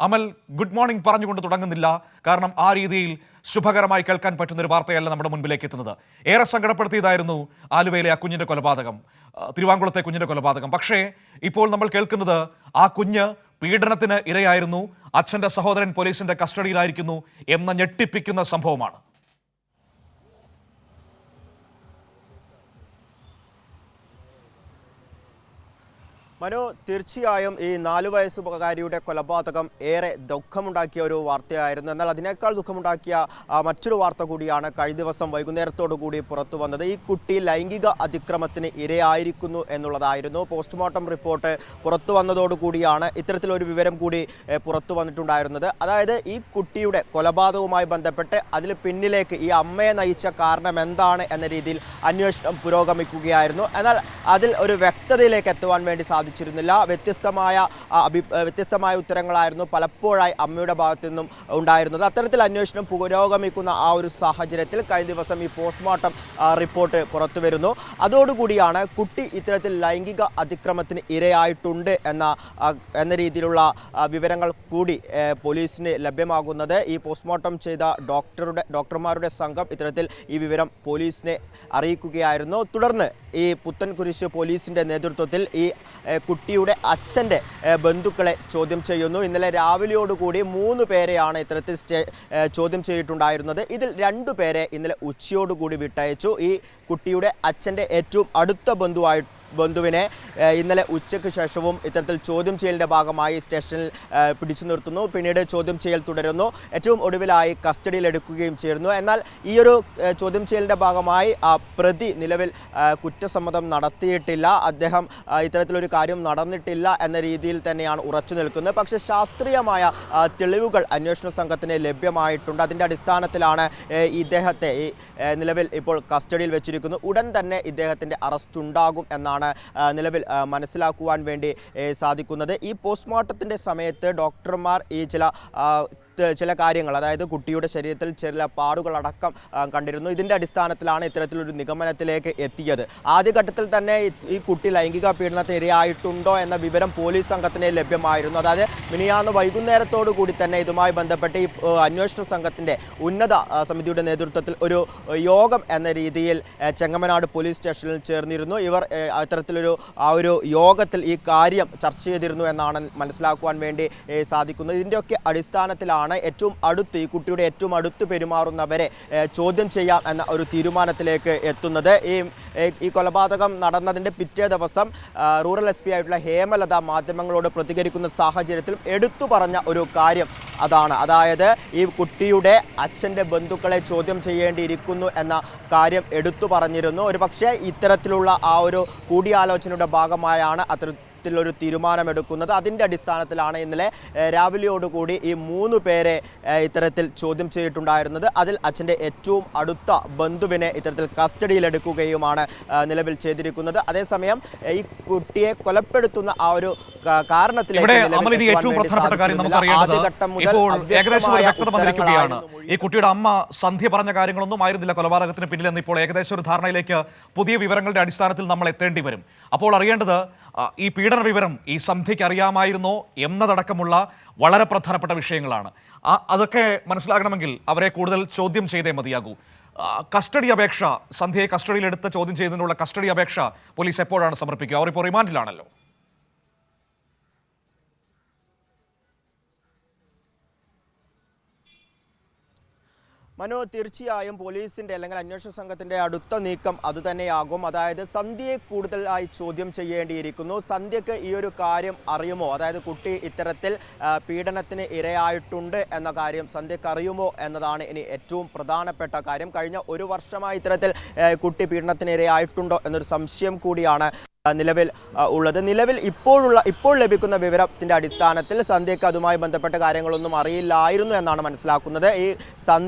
അമൽ good morning പറഞ്ഞുകൊണ്ട് തുടങ്ങുന്നില്ല. കാരണം ആ രീതിയിൽ ശുഭകരമായി കേൾക്കാൻ പറ്റുന്ന ഒരു വാർത്തയല്ല നമ്മുടെ മുൻപിലേക്ക് എത്തുന്നത്. ഏറെ സങ്കടപ്പെടുത്തിയതായിരുന്നു ആലുവയിലെ ആ കുഞ്ഞിന്റെ കൊലപാതകം, തിരുവാങ്കുളത്തെ കുഞ്ഞിന്റെ കൊലപാതകം. പക്ഷേ ഇപ്പോൾ നമ്മൾ കേൾക്കുന്നത് ആ കുഞ്ഞ് പീഡനത്തിന് ഇരയായിരുന്നു, അച്ഛന്റെ സഹോദരൻ പോലീസിന്റെ കസ്റ്റഡിയിലായിരിക്കുന്നു എന്ന ഞെട്ടിപ്പിക്കുന്ന സംഭവമാണ്. മനു, തീർച്ചയായും ഈ 4 വയസ്സുകാരിയുടെ കൊലപാതകം ഏറെ ദുഃഖമുണ്ടാക്കിയ ഒരു വാർത്തയായിരുന്നു. എന്നാൽ അതിനേക്കാൾ ദുഃഖമുണ്ടാക്കിയ മറ്റൊരു വാർത്ത കൂടിയാണ് കഴിഞ്ഞ ദിവസം വൈകുന്നേരത്തോടു കൂടി പുറത്തു വന്നത്. ഈ കുട്ടി ലൈംഗിക അതിക്രമത്തിന് ഇരയായിരിക്കുന്നു എന്നുള്ളതായിരുന്നു. പോസ്റ്റ്മോർട്ടം റിപ്പോർട്ട് പുറത്തു വന്നതോടുകൂടിയാണ് ഇത്തരത്തിലൊരു വിവരം കൂടി പുറത്തു വന്നിട്ടുണ്ടായിരുന്നത്. അതായത് ഈ കുട്ടിയുടെ കൊലപാതകവുമായി ബന്ധപ്പെട്ട് അതിൽ പിന്നിലേക്ക് ഈ അമ്മയെ നയിച്ച കാരണം എന്താണ് എന്ന രീതിയിൽ അന്വേഷണം പുരോഗമിക്കുകയായിരുന്നു. എന്നാൽ അതിൽ ഒരു വ്യക്തതയിലേക്ക് എത്തുവാൻ വേണ്ടി സാധിച്ചിരുന്നില്ല. വ്യത്യസ്തമായ ഉത്തരങ്ങളായിരുന്നു പലപ്പോഴായി അമ്മയുടെ ഭാഗത്തു നിന്നും ഉണ്ടായിരുന്നത്. അത്തരത്തിൽ അന്വേഷണം പുരോഗമിക്കുന്ന ആ ഒരു സാഹചര്യത്തിൽ കഴിഞ്ഞ ദിവസം ഈ പോസ്റ്റ്മോർട്ടം റിപ്പോർട്ട് പുറത്തു വരുന്നു. അതോടുകൂടിയാണ് കുട്ടി ഇത്തരത്തിൽ ലൈംഗിക അതിക്രമത്തിന് ഇരയായിട്ടുണ്ട് എന്ന രീതിയിലുള്ള വിവരങ്ങൾ കൂടി പോലീസിന് ലഭ്യമാകുന്നത്. ഈ പോസ്റ്റ്മോർട്ടം ചെയ്ത ഡോക്ടർമാരുടെ സംഘം ഇത്തരത്തിൽ ഈ വിവരം പോലീസിനെ അറിയിക്കുകയായിരുന്നു. തുടർന്ന് ഈ പുത്തൻകുരിശ് പോലീസിന്റെ നേതൃത്വത്തിൽ ഈ കുട്ടിയുടെ അച്ഛൻ്റെ ബന്ധുക്കളെ ചോദ്യം ചെയ്യുന്നു. ഇന്നലെ രാവിലെയോടുകൂടി 3 പേരെയാണ് ഇത്തരത്തിൽ ചോദ്യം ചെയ്തിട്ടുണ്ടായിരുന്നത്. ഇതിൽ 2 പേരെ ഇന്നലെ ഉച്ചയോടുകൂടി വിട്ടയച്ചു. ഈ കുട്ടിയുടെ അച്ഛൻ്റെ ഏറ്റവും അടുത്ത ബന്ധുവിനെ ഇന്നലെ ഉച്ചയ്ക്ക് ശേഷവും ഇത്തരത്തിൽ ചോദ്യം ചെയ്യലിൻ്റെ ഭാഗമായി സ്റ്റേഷനിൽ പിടിച്ചു നിർത്തുന്നു. പിന്നീട് ചോദ്യം ചെയ്യൽ തുടരുന്നു. ഏറ്റവും ഒടുവിലായി കസ്റ്റഡിയിൽ എടുക്കുകയും ചെയ്യുന്നു. എന്നാൽ ഈ ഒരു ചോദ്യം ചെയ്യലിൻ്റെ ഭാഗമായി പ്രതി നിലവിൽ കുറ്റസമ്മതം നടത്തിയിട്ടില്ല. അദ്ദേഹം ഇത്തരത്തിലൊരു കാര്യം നടന്നിട്ടില്ല എന്ന രീതിയിൽ തന്നെയാണ് ഉറച്ചു നിൽക്കുന്നത്. പക്ഷേ ശാസ്ത്രീയമായ തെളിവുകൾ അന്വേഷണ സംഘത്തിന് ലഭ്യമായിട്ടുണ്ട്. അതിൻ്റെ അടിസ്ഥാനത്തിലാണ് ഇദ്ദേഹത്തെ നിലവിൽ ഇപ്പോൾ കസ്റ്റഡിയിൽ വെച്ചിരിക്കുന്നു. ഉടൻ തന്നെ ഇദ്ദേഹത്തിൻ്റെ അറസ്റ്റ് ഉണ്ടാകും എന്നാണ് നിലവിൽ മനസ്സിലാക്കുവാൻ വേണ്ടി സാധിക്കുന്നത്. ഈ പോസ്റ്റ്മോർട്ടത്തിൻ്റെ സമയത്ത് ഡോക്ടർമാർ ഈ ചില കാര്യങ്ങൾ, അതായത് കുട്ടിയുടെ ശരീരത്തിൽ ചില പാടുകളടക്കം കണ്ടിരുന്നു. ഇതിൻ്റെ അടിസ്ഥാനത്തിലാണ് ഇത്തരത്തിലൊരു നിഗമനത്തിലേക്ക് എത്തിയത്. ആദ്യഘട്ടത്തിൽ തന്നെ ഈ കുട്ടി ലൈംഗിക പീഡനത്തിന് ഇരയായിട്ടുണ്ടോ എന്ന വിവരം പോലീസ് സംഘത്തിന് ലഭ്യമായിരുന്നു. അതായത് മിനിയാന്ന് വൈകുന്നേരത്തോടു കൂടി തന്നെ ഇതുമായി ബന്ധപ്പെട്ട് ഈ അന്വേഷണ സംഘത്തിൻ്റെ ഉന്നത സമിതിയുടെ നേതൃത്വത്തിൽ ഒരു യോഗം എന്ന രീതിയിൽ ചെങ്ങമനാട് പോലീസ് സ്റ്റേഷനിൽ ചേർന്നിരുന്നു. ഇവർ അത്തരത്തിലൊരു ഒരു യോഗത്തിൽ ഈ കാര്യം ചർച്ച ചെയ്തിരുന്നു എന്നാണ് മനസ്സിലാക്കുവാൻ വേണ്ടി സാധിക്കുന്നത്. ഇതിൻ്റെയൊക്കെ അടിസ്ഥാനത്തിലാണ് ഏറ്റവും അടുത്ത് ഈ കുട്ടിയുടെ ഏറ്റവും അടുത്ത് പെരുമാറുന്നവരെ ചോദ്യം ചെയ്യാം എന്ന ഒരു തീരുമാനത്തിലേക്ക് എത്തുന്നത്. ഈ കൊലപാതകം നടന്നതിൻ്റെ പിറ്റേ ദിവസം റൂറൽ SP ആയിട്ടുള്ള ഹേമലത മാധ്യമങ്ങളോട് പ്രതികരിക്കുന്ന സാഹചര്യത്തിൽ എടുത്തു പറഞ്ഞ ഒരു കാര്യം അതാണ്. അതായത് ഈ കുട്ടിയുടെ അച്ഛൻ്റെ ബന്ധുക്കളെ ചോദ്യം ചെയ്യേണ്ടിയിരിക്കുന്നു എന്ന കാര്യം എടുത്തു പറഞ്ഞിരുന്നു. ഒരു പക്ഷേ ഇത്തരത്തിലുള്ള ആ ഒരു കൂടിയാലോചനയുടെ ഭാഗമായാണ് ഒരു തീരുമാനമെടുക്കുന്നത്. അതിൻ്റെ അടിസ്ഥാനത്തിലാണ് ഇന്നലെ രാവിലെയോടുകൂടി ഈ 3 പേരെ ഇത്തരത്തിൽ ചോദ്യം ചെയ്തിട്ടുണ്ടായിരുന്നത്. അതിൽ അച്ഛൻ്റെ ഏറ്റവും അടുത്ത ബന്ധുവിനെ ഇത്തരത്തിൽ കസ്റ്റഡിയിലെടുക്കുകയുമാണ് നിലവിൽ ചെയ്തിരിക്കുന്നത്. അതേസമയം ഈ കുട്ടിയെ കൊലപ്പെടുത്തുന്ന ആ ഒരു കാരണത്തിലേക്ക് ഏറ്റവും പ്രധാനപ്പെട്ട കാര്യം നമുക്കറിയേണ്ടത്, ഈ കുട്ടിയുടെ അമ്മ സന്ധ്യ പറഞ്ഞ കാര്യങ്ങളൊന്നും ആയിരുന്നില്ല കൊലപാതകത്തിന് പിന്നിലെന്ന് ഇപ്പോൾ ഏകദേശം ഒരു ധാരണയിലേക്ക് പുതിയ വിവരങ്ങളുടെ അടിസ്ഥാനത്തിൽ നമ്മൾ എത്തേണ്ടി വരും. അപ്പോൾ അറിയേണ്ടത് ഈ പീഡന വിവരം ഈ സന്ധ്യയ്ക്ക് അറിയാമായിരുന്നോ എന്നതടക്കമുള്ള വളരെ പ്രധാനപ്പെട്ട വിഷയങ്ങളാണ്. അതൊക്കെ മനസ്സിലാകണമെങ്കിൽ അവരെ കൂടുതൽ ചോദ്യം ചെയ്തേ മതിയാകൂ. കസ്റ്റഡി അപേക്ഷ, സന്ധ്യയെ കസ്റ്റഡിയിലെടുത്ത് ചോദ്യം ചെയ്തതിനുള്ള കസ്റ്റഡി അപേക്ഷ പോലീസ് എപ്പോഴാണ് സമർപ്പിക്കുക? അവർ ഇപ്പോൾ റിമാൻഡിലാണല്ലോ. മനു, തീർച്ചയായും പോലീസിൻ്റെ അല്ലെങ്കിൽ അന്വേഷണ സംഘത്തിൻ്റെ അടുത്ത നീക്കം അതുതന്നെയാകും. അതായത് സന്ധ്യയെ കൂടുതലായി ചോദ്യം ചെയ്യേണ്ടിയിരിക്കുന്നു. സന്ധ്യക്ക് ഈ ഒരു കാര്യം അറിയുമോ? അതായത് കുട്ടി ഇത്തരത്തിൽ പീഡനത്തിന് ഇരയായിട്ടുണ്ട് എന്ന കാര്യം സന്ധ്യക്ക് അറിയുമോ എന്നതാണ് ഇനി ഏറ്റവും പ്രധാനപ്പെട്ട കാര്യം. കഴിഞ്ഞ 1 വർഷമായി ഇത്തരത്തിൽ കുട്ടി പീഡനത്തിന് ഇരയായിട്ടുണ്ടോ എന്നൊരു സംശയം കൂടിയാണ് നിലവിൽ ഉള്ളത്. നിലവിൽ ഇപ്പോൾ ലഭിക്കുന്ന വിവരത്തിൻ്റെ അടിസ്ഥാനത്തിൽ സന്ധ്യയ്ക്ക് അതുമായി ബന്ധപ്പെട്ട കാര്യങ്ങളൊന്നും അറിയില്ലായിരുന്നു എന്നാണ് മനസ്സിലാക്കുന്നത്. ഈ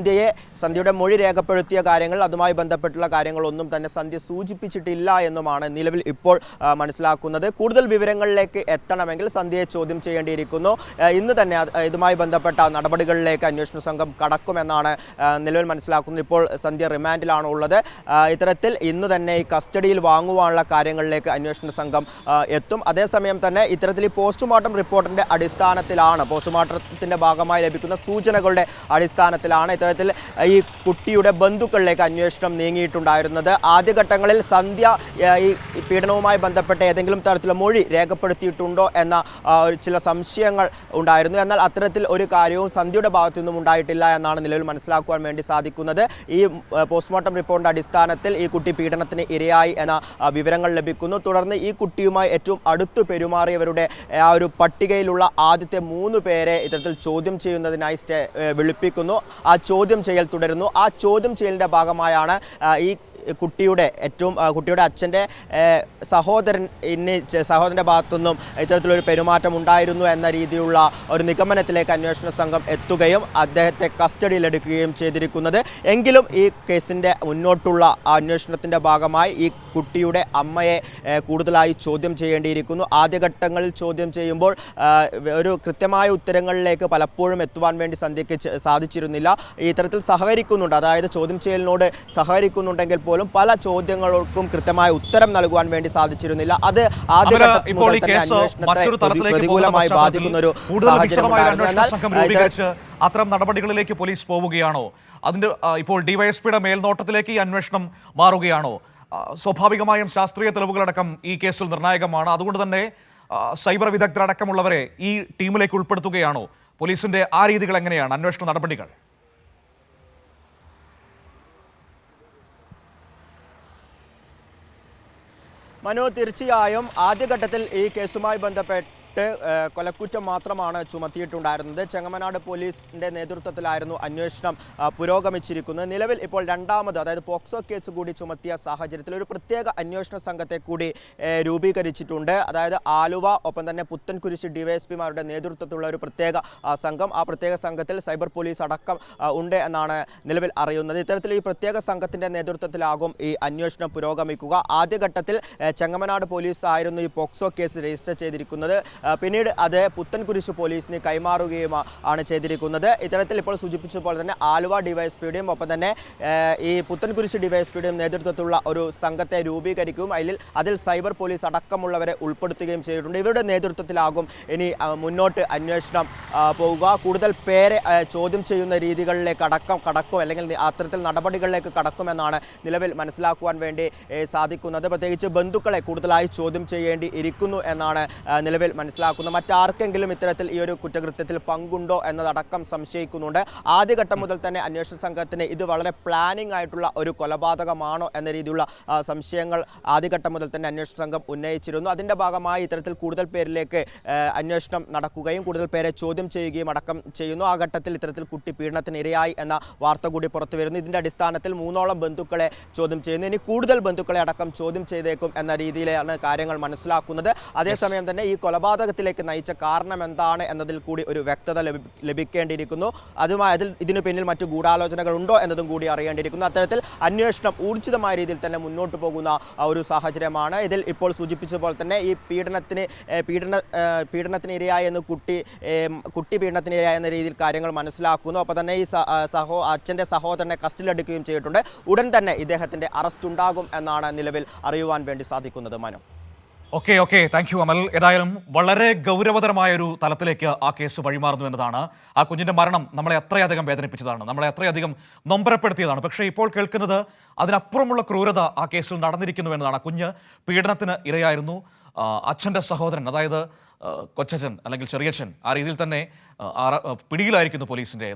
സന്ധ്യയുടെ മൊഴി രേഖപ്പെടുത്തിയ കാര്യങ്ങൾ, അതുമായി ബന്ധപ്പെട്ടുള്ള കാര്യങ്ങളൊന്നും തന്നെ സന്ധ്യ സൂചിപ്പിച്ചിട്ടില്ല എന്നുമാണ് നിലവിൽ ഇപ്പോൾ മനസ്സിലാക്കുന്നത്. കൂടുതൽ വിവരങ്ങളിലേക്ക് എത്തണമെങ്കിൽ സന്ധ്യയെ ചോദ്യം ചെയ്യേണ്ടിയിരിക്കുന്നു. ഇന്ന് തന്നെ ഇതുമായി ബന്ധപ്പെട്ട നടപടികളിലേക്ക് അന്വേഷണ സംഘം കടക്കുമെന്നാണ് നിലവിൽ മനസ്സിലാക്കുന്നത്. ഇപ്പോൾ സന്ധ്യ റിമാൻഡിലാണ് ഉള്ളത്. ഇത്തരത്തിൽ ഇന്ന് തന്നെ ഈ കസ്റ്റഡിയിൽ വാങ്ങുവാനുള്ള കാര്യങ്ങളിലേക്ക് അന്വേഷണ സംഘം എത്തും. അതേസമയം തന്നെ ഇത്തരത്തിൽ ഈ പോസ്റ്റ്മോർട്ടം റിപ്പോർട്ടിൻ്റെ അടിസ്ഥാനത്തിലാണ്, പോസ്റ്റ്മോർട്ടത്തിൻ്റെ ഭാഗമായി ലഭിക്കുന്ന സൂചനകളുടെ അടിസ്ഥാനത്തിലാണ് ഇത്തരത്തിൽ ഈ കുട്ടിയുടെ ബന്ധുക്കളിലേക്ക് അന്വേഷണം നീങ്ങിയിട്ടുണ്ടായിരുന്നത്. ആദ്യഘട്ടങ്ങളിൽ സന്ധ്യ ഈ പീഡനവുമായി ബന്ധപ്പെട്ട ഏതെങ്കിലും തരത്തിലുള്ള മൊഴി രേഖപ്പെടുത്തിയിട്ടുണ്ടോ എന്ന ചില സംശയങ്ങൾ ഉണ്ടായിരുന്നു. എന്നാൽ അത്തരത്തിൽ ഒരു കാര്യവും സന്ധ്യയുടെ ഭാഗത്തു നിന്നും ഉണ്ടായിട്ടില്ല എന്നാണ് നിലവിൽ മനസ്സിലാക്കുവാൻ വേണ്ടി സാധിക്കുന്നത്. ഈ പോസ്റ്റ്മോർട്ടം റിപ്പോർട്ടിൻ്റെ അടിസ്ഥാനത്തിൽ ഈ കുട്ടി പീഡനത്തിന് ഇരയായി എന്ന വിവരങ്ങൾ ലഭിക്കുന്നു. തുടർന്ന് ഈ കുട്ടിയുമായി ഏറ്റവും അടുത്തു പെരുമാറിയവരുടെ ആ ഒരു പട്ടികയിലുള്ള ആദ്യത്തെ 3 പേരെ ഇത്തരത്തിൽ ചോദ്യം ചെയ്യുന്നതിനായി വിളിപ്പിക്കുന്നു. ആ ചോദ്യം ചെയ്യൽ തുടരുന്നു. ആ ചോദ്യം ചെയ്യലിൻ്റെ ഭാഗമായാണ് ഈ കുട്ടിയുടെ അച്ഛൻ്റെ സഹോദരൻ്റെ ഭാഗത്തുനിന്നും ഇത്തരത്തിലൊരു പെരുമാറ്റം ഉണ്ടായിരുന്നു എന്ന രീതിയിലുള്ള ഒരു നിഗമനത്തിലേക്ക് അന്വേഷണ സംഘം എത്തുകയും അദ്ദേഹത്തെ കസ്റ്റഡിയിലെടുക്കുകയും ചെയ്തിരിക്കുന്നത്. എങ്കിലും ഈ കേസിൻ്റെ മുന്നോട്ടുള്ള അന്വേഷണത്തിൻ്റെ ഭാഗമായി ഈ കുട്ടിയുടെ അമ്മയെ കൂടുതലായി ചോദ്യം ചെയ്യേണ്ടിയിരിക്കുന്നു. ആദ്യഘട്ടങ്ങളിൽ ചോദ്യം ചെയ്യുമ്പോൾ ഒരു കൃത്യമായ ഉത്തരങ്ങളിലേക്ക് പലപ്പോഴും എത്തുവാൻ വേണ്ടി സന്ധ്യയ്ക്ക് സാധിച്ചിരുന്നില്ല. ഇത്തരത്തിൽ സഹകരിക്കുന്നുണ്ട്, അതായത് ചോദ്യം ചെയ്യലിനോട് സഹകരിക്കുന്നുണ്ടെങ്കിൽ പോലും പല ചോദ്യങ്ങൾക്കും കൃത്യമായ ഉത്തരം നൽകുവാൻ വേണ്ടി സാധിച്ചിരുന്നില്ല. അത് ആദ്യഘട്ടത്തിൽ പ്രതികൂലമായി ബാധിക്കുന്ന ഒരു അത്തരം നടപടികളിലേക്ക് പോലീസ് പോവുകയാണോ? അതിന്റെ ഇപ്പോൾ ഡിവൈഎസ്പിയുടെ മേൽനോട്ടത്തിലേക്ക് ഈ അന്വേഷണം മാറുകയാണോ? സ്വാഭാവികമായും ശാസ്ത്രീയ തെളിവുകളടക്കം ഈ കേസിൽ നിർണായകമാണ്. അതുകൊണ്ട് തന്നെ സൈബർ വിദഗ്ധരടക്കമുള്ളവരെ ഈ ടീമിലേക്ക് ഉൾപ്പെടുത്തുകയാണോ? പോലീസിന്റെ ആ രീതികൾ എങ്ങനെയാണ്, അന്വേഷണ നടപടികൾ? മനു, തീർച്ചയായും ആദ്യഘട്ടത്തിൽ ഈ കേസുമായി ബന്ധപ്പെട്ട് കൊലക്കുറ്റം മാത്രമാണ് ചുമത്തിയിട്ടുണ്ടായിരുന്നത്. ചെങ്ങമനാട് പോലീസിന്റെ നേതൃത്വത്തിലായിരുന്നു അന്വേഷണം പുരോഗമിച്ചിരിക്കുന്നത്. നിലവിൽ ഇപ്പോൾ രണ്ടാമത്, അതായത് പോക്സോ കേസ് കൂടി ചുമത്തിയ സാഹചര്യത്തിൽ ഒരു പ്രത്യേക അന്വേഷണ സംഘത്തെ കൂടി രൂപീകരിച്ചിട്ടുണ്ട്. അതായത് ആലുവ, ഒപ്പം തന്നെ പുത്തൻകുരിശ് ഡിവൈഎസ്പിമാരുടെ നേതൃത്വത്തിലുള്ള ഒരു പ്രത്യേക സംഘം. ആ പ്രത്യേക സംഘത്തിൽ സൈബർ പോലീസ് അടക്കം ഉണ്ട് എന്നാണ് നിലവിൽ അറിയുന്നത്. ഇത്തരത്തിൽ ഈ പ്രത്യേക സംഘത്തിന്റെ നേതൃത്വത്തിലാകും ഈ അന്വേഷണം പുരോഗമിക്കുക. ആദ്യഘട്ടത്തിൽ ചെങ്ങമനാട് പോലീസ് ആയിരുന്നു ഈ പോക്സോ കേസ് രജിസ്റ്റർ ചെയ്തിരിക്കുന്നത്. പിന്നീട് അത് പുത്തൻകുരിശ് പോലീസിന് കൈമാറുകയും ആണ് ചെയ്തിരിക്കുന്നത്. ഇത്തരത്തിൽ ഇപ്പോൾ സൂചിപ്പിച്ചതുപോലെ തന്നെ ആലുവ ഡിവൈഎസ്പിയുടെയും ഒപ്പം തന്നെ ഈ പുത്തൻകുരിശ് ഡിവൈഎസ്പിയുടെയും നേതൃത്വത്തിലുള്ള ഒരു സംഘത്തെ രൂപീകരിക്കുകയും അതിൽ സൈബർ പോലീസ് അടക്കമുള്ളവരെ ഉൾപ്പെടുത്തുകയും ചെയ്തിട്ടുണ്ട്. ഇവരുടെ നേതൃത്വത്തിലാകും ഇനി മുന്നോട്ട് അന്വേഷണം പോവുക. കൂടുതൽ പേരെ ചോദ്യം ചെയ്യുന്ന രീതികളിലേക്ക് കടക്കും, അല്ലെങ്കിൽ അത്തരത്തിൽ നടപടികളിലേക്ക് കടക്കുമെന്നാണ് നിലവിൽ മനസ്സിലാക്കുവാൻ വേണ്ടി സാധിക്കുന്നത്. പ്രത്യേകിച്ച് ബന്ധുക്കളെ കൂടുതലായി ചോദ്യം ചെയ്യേണ്ടി ഇരിക്കുന്നു എന്നാണ് നിലവിൽ മനസ്സിലാക്കുന്നത്. മറ്റാർക്കെങ്കിലും ഇത്തരത്തിൽ ഈ ഒരു കുറ്റകൃത്യത്തിൽ പങ്കുണ്ടോ എന്നതടക്കം സംശയിക്കുന്നുണ്ട്. ആദ്യഘട്ടം മുതൽ തന്നെ അന്വേഷണ സംഘത്തിന് ഇത് വളരെ പ്ലാനിംഗ് ആയിട്ടുള്ള ഒരു കൊലപാതകമാണോ എന്ന രീതിയിലുള്ള സംശയങ്ങൾ ആദ്യഘട്ടം മുതൽ തന്നെ അന്വേഷണ സംഘം ഉന്നയിച്ചിരുന്നു. അതിൻ്റെ ഭാഗമായി ഇത്തരത്തിൽ കൂടുതൽ പേരിലേക്ക് അന്വേഷണം നടക്കുകയും കൂടുതൽ പേരെ ചോദ്യം ചെയ്യുകയും അടക്കം ചെയ്യുന്നു. ആ ഘട്ടത്തിൽ ഇത്തരത്തിൽ കുട്ടി പീഡനത്തിന് ഇരയായി എന്ന വാർത്ത കൂടി പുറത്തു വരുന്നു. ഇതിൻ്റെ അടിസ്ഥാനത്തിൽ 3ഓളം ബന്ധുക്കളെ ചോദ്യം ചെയ്യുന്നു. ഇനി കൂടുതൽ ബന്ധുക്കളെ അടക്കം ചോദ്യം ചെയ്തേക്കും എന്ന രീതിയിലാണ് കാര്യങ്ങൾ മനസ്സിലാക്കുന്നത്. അതേസമയം തന്നെ ഈ കൊലപാതകത്തിലേക്ക് നയിച്ച കാരണം എന്താണ് എന്നതിൽ കൂടി ഒരു വ്യക്തത ലഭിക്കേണ്ടിയിരിക്കുന്നു. ഇതിനു പിന്നിൽ മറ്റു ഗൂഢാലോചനകൾ ഉണ്ടോ എന്നതും കൂടി അറിയേണ്ടിയിരിക്കുന്നു. അത്തരത്തിൽ അന്വേഷണം ഊർജിതമായ രീതിയിൽ തന്നെ മുന്നോട്ട് പോകുന്ന ഒരു സാഹചര്യമാണ്. ഇതിൽ ഇപ്പോൾ സൂചിപ്പിച്ചതുപോലെ തന്നെ ഈ പീഡനത്തിന് ഇരയായി എന്ന് കുട്ടി പീഡനത്തിന് ഇരയായി എന്ന രീതിയിൽ കാര്യങ്ങൾ മനസ്സിലാക്കുന്നു. അപ്പോൾ തന്നെ ഈ അച്ഛൻ്റെ സഹോദരനെ കസ്റ്റഡിയിലെടുക്കുകയും ചെയ്തിട്ടുണ്ട്. ഉടൻ തന്നെ ഇദ്ദേഹത്തിൻ്റെ അറസ്റ്റ് ഉണ്ടാകും എന്നാണ് നിലവിൽ അറിയുവാൻ വേണ്ടി സാധിക്കുന്നത്. മനു, ഓക്കെ, താങ്ക് യു അമൽ. ഏതായാലും വളരെ ഗൗരവതരമായ ഒരു തലത്തിലേക്ക് ആ കേസ് വഴിമാറുന്നു എന്നതാണ്. ആ കുഞ്ഞിന്റെ മരണം നമ്മളെ അത്രയധികം വേദനിപ്പിച്ചതാണ്, നമ്മളെ അത്രയധികം നൊമ്പരപ്പെടുത്തിയതാണ്. പക്ഷേ ഇപ്പോൾ കേൾക്കുന്നത് അതിനപ്പുറമുള്ള ക്രൂരത ആ കേസിൽ നടന്നിരിക്കുന്നു എന്നതാണ്. കുഞ്ഞ് പീഡനത്തിന് ഇരയായിരുന്നു. അച്ഛൻ്റെ സഹോദരൻ, അതായത് കൊച്ചച്ഛൻ അല്ലെങ്കിൽ ചെറിയച്ഛൻ, ആ രീതിയിൽ തന്നെ പിടിയിലായിരിക്കുന്നു പോലീസിൻ്റെ